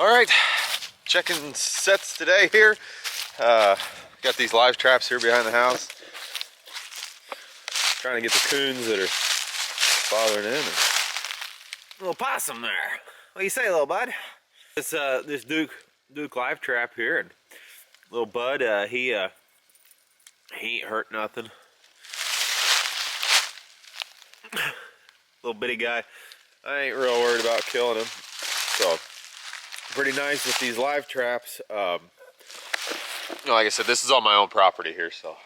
All right, checking sets today here. Got these live traps here behind the house. Trying to get the coons that are bothering in. Little possum there. What do you say, little bud? This Duke live trap here, and little bud, he ain't hurt nothing. Little bitty guy. I ain't real worried about killing him. So pretty nice with these live traps. Like I said, this is on my own property here, so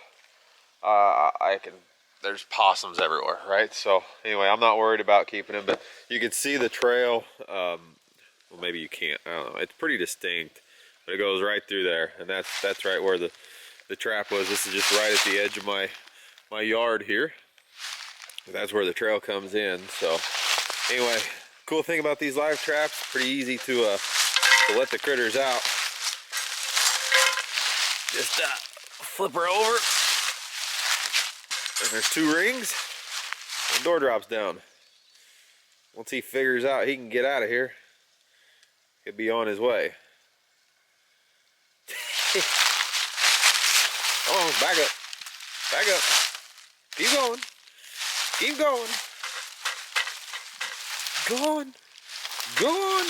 there's possums everywhere, right? So anyway, I'm not worried about keeping him, but you can see the trail. Well, maybe you can't, I don't know. It's pretty distinct, but it goes right through there, and that's right where the trap was. This is just right at the edge of my yard here. That's where the trail comes in. So anyway, cool thing about these live traps, pretty easy to let the critters out. Just flip her over, and there's 2 rings, and the door drops down. Once he figures out he can get out of here, he'll be on his way. Come on, back up, back up, keep going, keep going, go on, go on,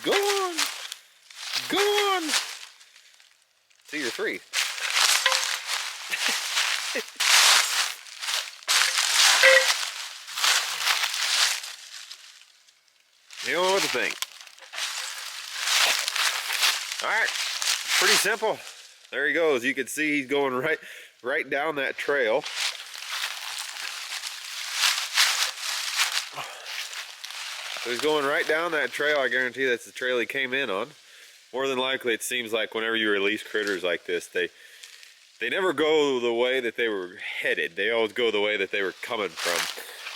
go on, go on. See, you're free. You don't know what to think. Alright, pretty simple. There he goes. You can see he's going right down that trail. So he's going right down that trail. I guarantee that's the trail he came in on. More than likely, it seems like whenever you release critters like this, they never go the way that they were headed. They always go the way that they were coming from.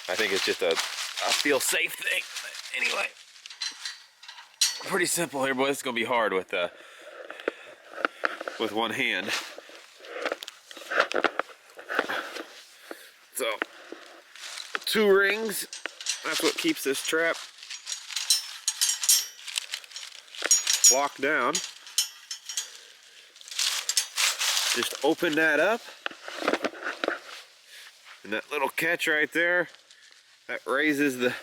I think it's just a feel safe thing. But anyway, pretty simple here, boys. It's gonna be hard with one hand. So 2 rings. That's what keeps this trap locked down. Just open that up, and that little catch right there, that raises the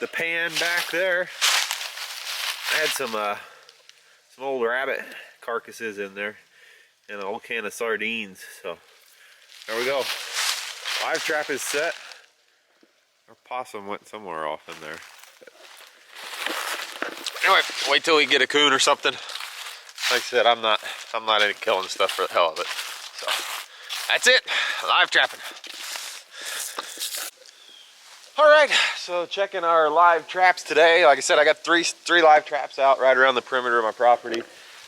pan back there. I had some old rabbit carcasses in there and an old can of sardines, so there we go. Live trap is set. Our possum went somewhere off in there. Anyway, wait till we get a coon or something. Like I said, I'm not into killing stuff for the hell of it. So that's it. Live trapping. All right, so checking our live traps today. Like I said, I got three live traps out right around the perimeter of my property.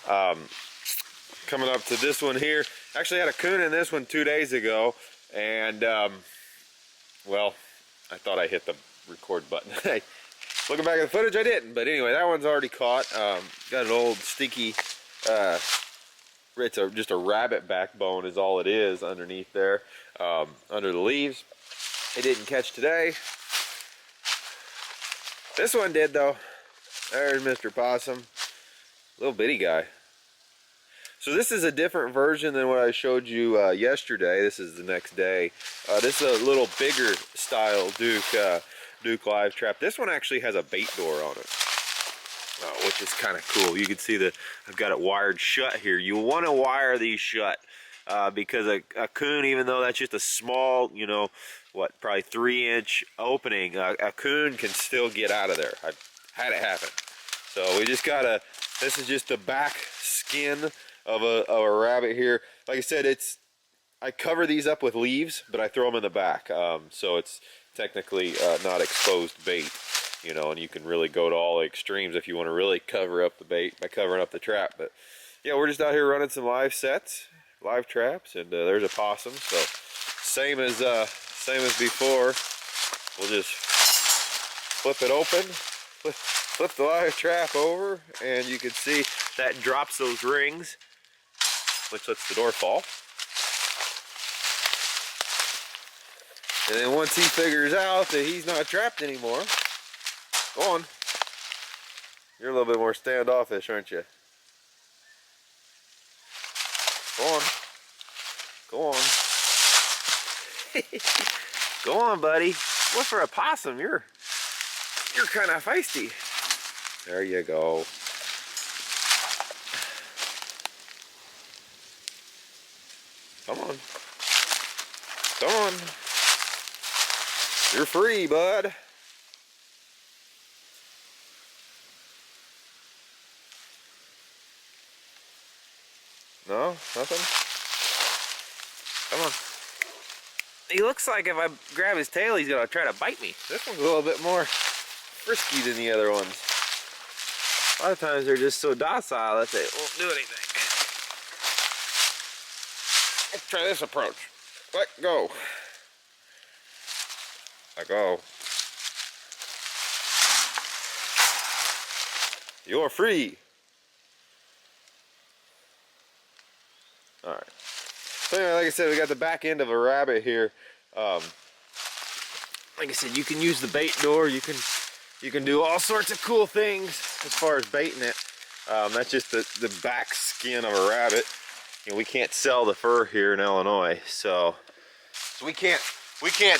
Coming up to this one here. Actually had a coon in this one 2 days ago, and well, I thought I hit the record button. Looking back at the footage, I didn't, but anyway, that one's already caught. Got an old sticky, it's just a rabbit backbone is all it is underneath there, under the leaves. It didn't catch today. This one did though. There's Mr. Possum, little bitty guy. So this is a different version than what I showed you yesterday. This is the next day. This is a little bigger style Duke live trap. This one actually has a bait door on it, which is kind of cool. You can see that I've got it wired shut here. You want to wire these shut because a coon, even though that's just a small, you know, what, probably 3-inch opening, a coon can still get out of there. I've had it happen. So we just gotta, this is just the back skin of a rabbit here. Like I said, I cover these up with leaves, but I throw them in the back. So it's technically not exposed bait, you know, and you can really go to all the extremes if you want to really cover up the bait by covering up the trap. But yeah, we're just out here running some live sets, live traps, and there's a possum. So same as before. We'll just flip it open, flip the live trap over, and you can see that drops those rings, which lets the door fall. And then once he figures out that he's not trapped anymore, go on, You're a little bit more standoffish, aren't you? Go on. Go on. Go on, buddy. What for a possum? You're kind of feisty. There you go. Come on. Come on. You're free, bud. No? Nothing? Come on. He looks like if I grab his tail, he's gonna try to bite me. This one's a little bit more frisky than the other ones. A lot of times they're just so docile that they won't do anything. Let's try this approach. Let go. Let go. You're free. Alright. So anyway, like I said, we got the back end of a rabbit here. Like I said, you can use the bait door. You can do all sorts of cool things as far as baiting it. That's just the back skin of a rabbit. You know, we can't sell the fur here in Illinois, so we can't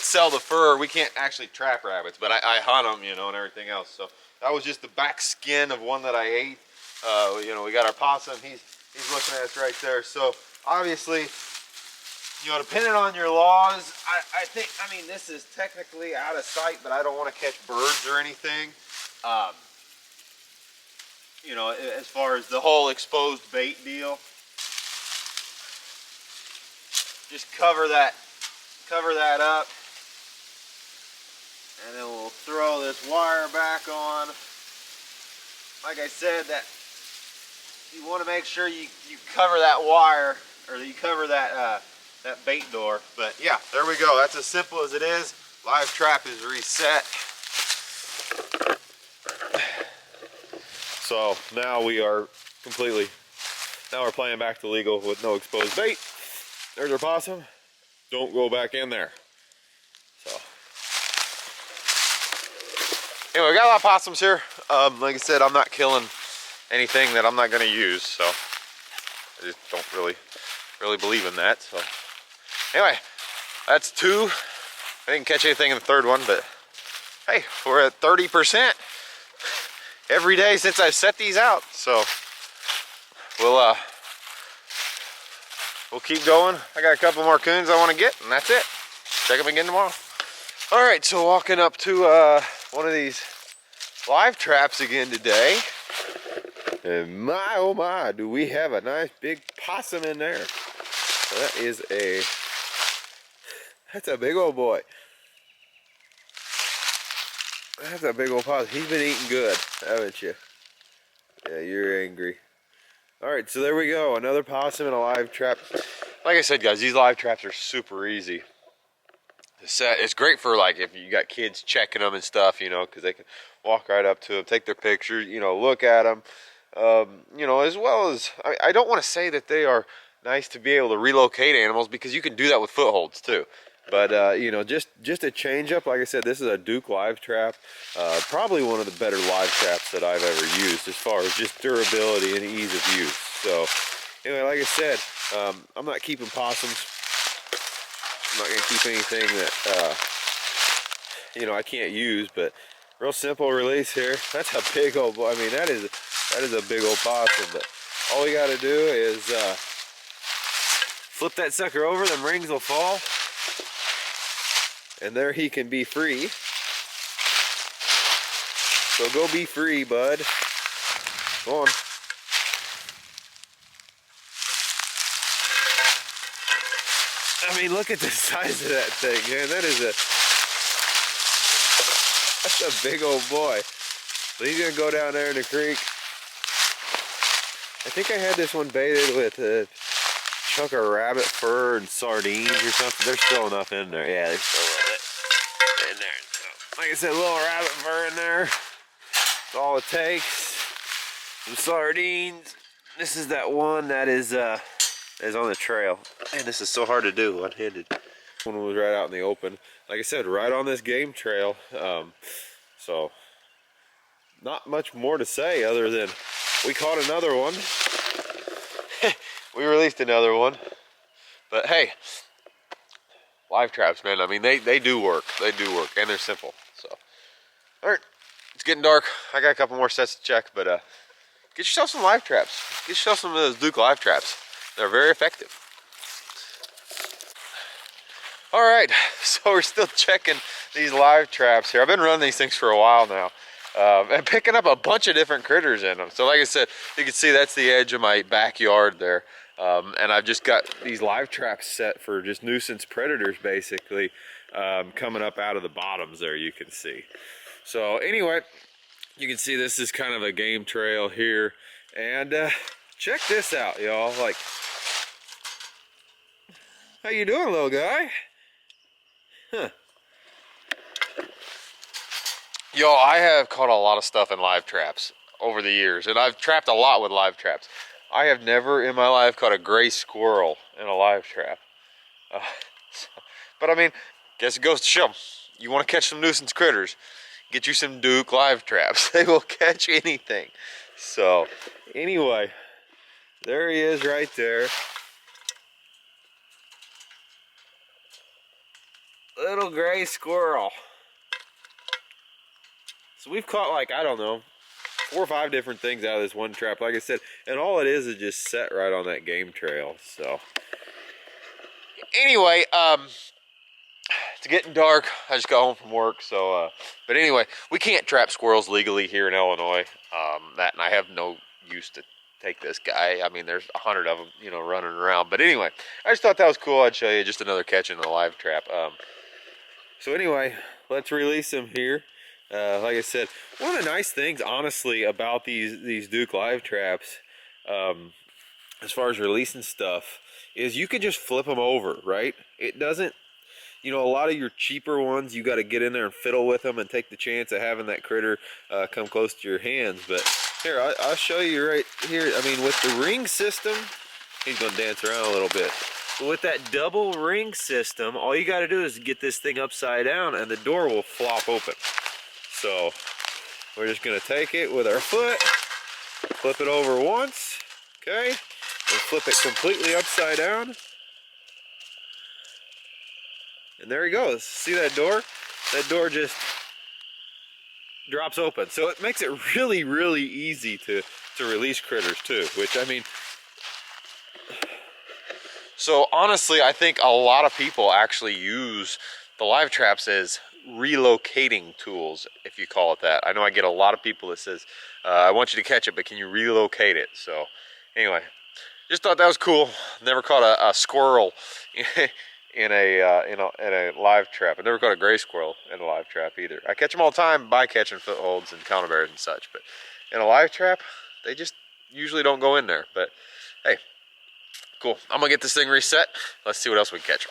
sell the fur. We can't actually trap rabbits, but I hunt them, you know, and everything else. So that was just the back skin of one that I ate. You know, we got our possum. He's looking at us right there. So obviously, you know, depending on your laws, I mean, this is technically out of sight, but I don't want to catch birds or anything. You know, as far as the whole exposed bait deal, just cover that up, and then we'll throw this wire back on. Like I said, that you want to make sure you cover that wire, or you cover that that bait door. But yeah, there we go. That's as simple as it is. Live trap is reset. So now we are completely, now we're playing back to legal with no exposed bait. There's our possum. Don't go back in there. So anyway, we got a lot of possums here. Like I said, I'm not killing anything that I'm not going to use, so I just don't really believe in that. So anyway, that's two. I didn't catch anything in the third one, but hey, we're at 30% every day since I've set these out. So we'll keep going. I got a couple more coons I want to get, and that's it. Check them again tomorrow. All right, so walking up to one of these live traps again today. And my, oh my, do we have a nice big possum in there. So that's a big old boy. That's a big old possum. He's been eating good, haven't you? Yeah, you're angry. All right, so there we go. Another possum in a live trap. Like I said, guys, these live traps are super easy to set. It's great for, like, if you got kids checking them and stuff, you know, because they can walk right up to them, take their pictures, you know, look at them. You know, as well as, I don't want to say that they are nice to be able to relocate animals, because you can do that with footholds too. But you know, just a change up. Like I said, this is a Duke live trap. Probably one of the better live traps that I've ever used as far as just durability and ease of use. So anyway, like I said, I'm not keeping possums. I'm not going to keep anything that you know, I can't use. But real simple release here. That's a big old, I mean, that is a big old possum. But all we got to do is flip that sucker over. Them rings will fall. And there he can be free. So go be free, bud. Go on. I mean, look at the size of that thing, man. That's a big old boy. So he's gonna go down there in the creek. I think I had this one baited with a chunk of rabbit fur and sardines or something. There's still enough in there. Yeah, there's still in there. So, like I said, a little rabbit fur in there. That's all it takes. Some sardines. This is that one that is on the trail. Man, this is so hard to do one-handed. One was right out in the open. Like I said, right on this game trail. So not much more to say other than we caught another one. We released another one. But hey, live traps, man. I mean, they do work. They do work, and they're simple. So, all right, it's getting dark. I got a couple more sets to check, but get yourself some live traps. Get yourself some of those Duke live traps. They're very effective. All right, so we're still checking these live traps here. I've been running these things for a while now, and picking up a bunch of different critters in them. So like I said, you can see that's the edge of my backyard there. And I've just got these live traps set for just nuisance predators, basically, coming up out of the bottoms there, you can see. So anyway, you can see this is kind of a game trail here. And check this out, y'all. Like, how you doing, little guy? Huh. Yo, I have caught a lot of stuff in live traps over the years, and I've trapped a lot with live traps. I have never in my life caught a gray squirrel in a live trap. But I mean, guess it goes to show, you want to catch some nuisance critters, get you some Duke live traps. They will catch anything. So anyway, there he is right there. Little gray squirrel. So we've caught, like, I don't know, 4 or 5 different things out of this one trap, like I said, and all it is just set right on that game trail. So anyway, it's getting dark. I just got home from work, so but anyway, we can't trap squirrels legally here in Illinois. That, and I have no use to take this guy. I mean, there's 100 of them, you know, running around. But anyway, I just thought that was cool. I'd show you just another catch in the live trap. So anyway, let's release him here. Like I said, one of the nice things, honestly, about these Duke live traps, as far as releasing stuff, is you can just flip them over, right? It doesn't, you know, a lot of your cheaper ones, you got to get in there and fiddle with them and take the chance of having that critter come close to your hands. But here, I'll show you right here. I mean, with the ring system, he's going to dance around a little bit. But with that double ring system, all you got to do is get this thing upside down and the door will flop open. So we're just going to take it with our foot, flip it over once, okay, and flip it completely upside down. And there he goes. See that door? That door just drops open. So it makes it really, really easy to release critters too, which, I mean, so honestly, I think a lot of people actually use the live traps as relocating tools, if you call it that. I know I get a lot of people that says, I want you to catch it, but can you relocate it? So anyway, just thought that was cool. Never caught a squirrel in a live trap. I never caught a gray squirrel in a live trap either. I catch them all the time by catching footholds and counter bears and such, but in a live trap, they just usually don't go in there. But hey, cool. I'm gonna get this thing reset. Let's see what else we can catch.